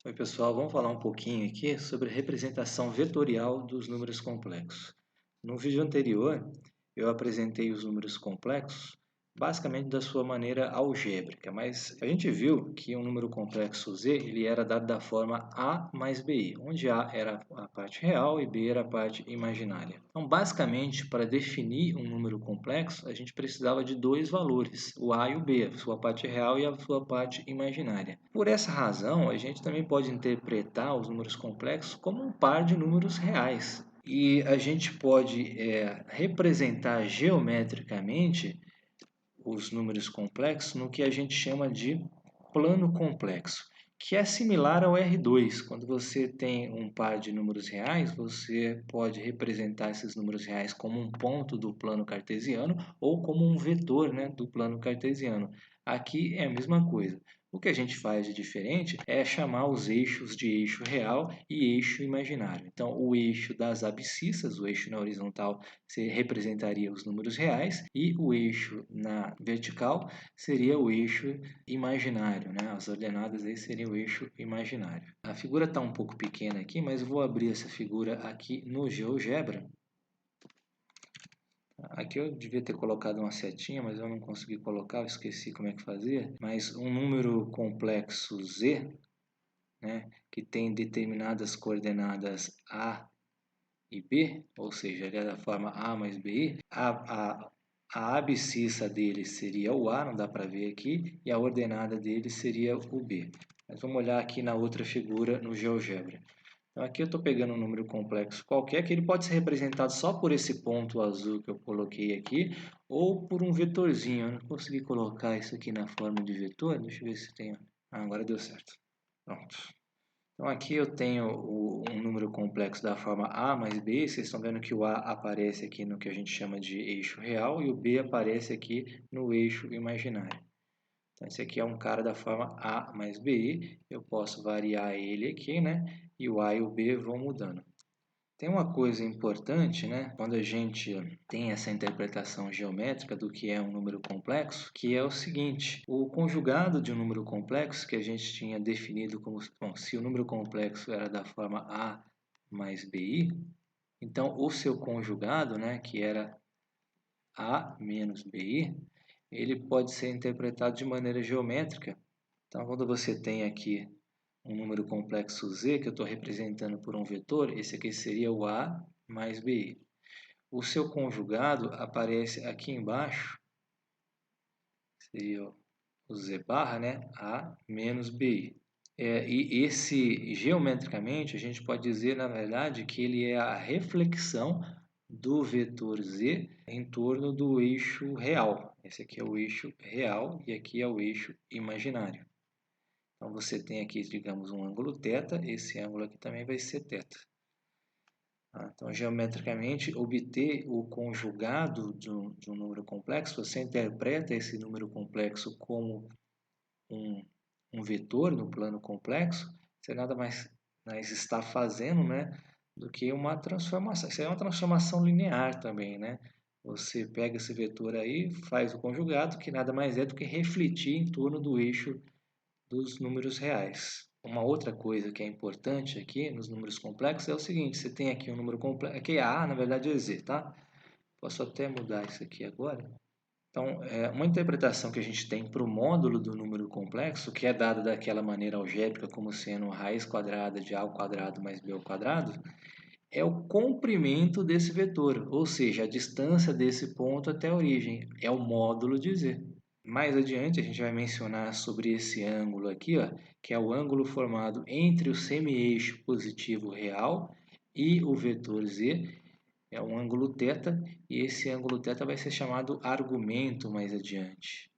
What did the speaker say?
Oi, pessoal, vamos falar um pouquinho aqui sobre a representação vetorial dos números complexos. No vídeo anterior, eu apresentei os números complexos basicamente da sua maneira algébrica, mas a gente viu que um número complexo Z ele era dado da forma A mais BI, onde A era a parte real e B era a parte imaginária. Então, basicamente, para definir um número complexo, a gente precisava de dois valores, o A e o B, a sua parte real e a sua parte imaginária. Por essa razão, a gente também pode interpretar os números complexos como um par de números reais. E a gente pode representar geometricamente os números complexos no que a gente chama de plano complexo, que é similar ao R2. Quando você tem um par de números reais, você pode representar esses números reais como um ponto do plano cartesiano ou como um vetor, né, do plano cartesiano. Aqui é a mesma coisa. O que a gente faz de diferente é chamar os eixos de eixo real e eixo imaginário. Então, o eixo das abscissas, o eixo na horizontal, você representaria os números reais e o eixo na vertical seria o eixo imaginário, né? As ordenadas aí seriam o eixo imaginário. A figura está um pouco pequena aqui, mas eu vou abrir essa figura aqui no GeoGebra. Aqui eu devia ter colocado uma setinha, mas eu não consegui colocar, eu esqueci como é que fazia. Mas um número complexo Z, né, que tem determinadas coordenadas A e B, ou seja, ele é da forma A mais BI, a abscissa dele seria o A, não dá para ver aqui, e a ordenada dele seria o B. Mas vamos olhar aqui na outra figura no GeoGebra. Então aqui eu estou pegando um número complexo qualquer, que ele pode ser representado só por esse ponto azul que eu coloquei aqui, ou por um vetorzinho. Eu não consegui colocar isso aqui na forma de vetor, deixa eu ver se tem. Ah, agora deu certo. Pronto. Então aqui eu tenho um número complexo da forma A mais B, vocês estão vendo que o A aparece aqui no que a gente chama de eixo real e o B aparece aqui no eixo imaginário. Então esse aqui é um cara da forma A mais BI, eu posso variar ele aqui, né? E o A e o B vão mudando. Tem uma coisa importante, né? Quando a gente tem essa interpretação geométrica do que é um número complexo, que é o seguinte: o conjugado de um número complexo que a gente tinha definido como, bom, se o número complexo era da forma A mais BI, então o seu conjugado, né, que era A menos BI, ele pode ser interpretado de maneira geométrica. Então, quando você tem aqui um número complexo Z, que eu estou representando por um vetor, esse aqui seria o A mais BI. O seu conjugado aparece aqui embaixo, seria o Z barra, né? A menos BI. E esse, geometricamente, a gente pode dizer, na verdade, que ele é a reflexão do vetor Z em torno do eixo real. Esse aqui é o eixo real e aqui é o eixo imaginário. Então, você tem aqui, digamos, um ângulo θ, esse ângulo aqui também vai ser θ. Então, geometricamente, obter o conjugado de um número complexo, você interpreta esse número complexo como um vetor no plano complexo, você nada mais está fazendo, né, do que uma transformação. Isso é uma transformação linear também, né? Você pega esse vetor aí, faz o conjugado, que nada mais é do que refletir em torno do eixo dos números reais. Uma outra coisa que é importante aqui nos números complexos é o seguinte: você tem aqui um número complexo, aqui é A, na verdade é Z, tá? Posso até mudar isso aqui agora. Então, uma interpretação que a gente tem para o módulo do número complexo, que é dada daquela maneira algébrica como sendo raiz quadrada de A ao quadrado mais B ao quadrado, é o comprimento desse vetor, ou seja, a distância desse ponto até a origem, é o módulo de Z. Mais adiante a gente vai mencionar sobre esse ângulo aqui, ó, que é o ângulo formado entre o semi-eixo positivo real e o vetor Z, é um ângulo θ, e esse ângulo θ vai ser chamado argumento mais adiante.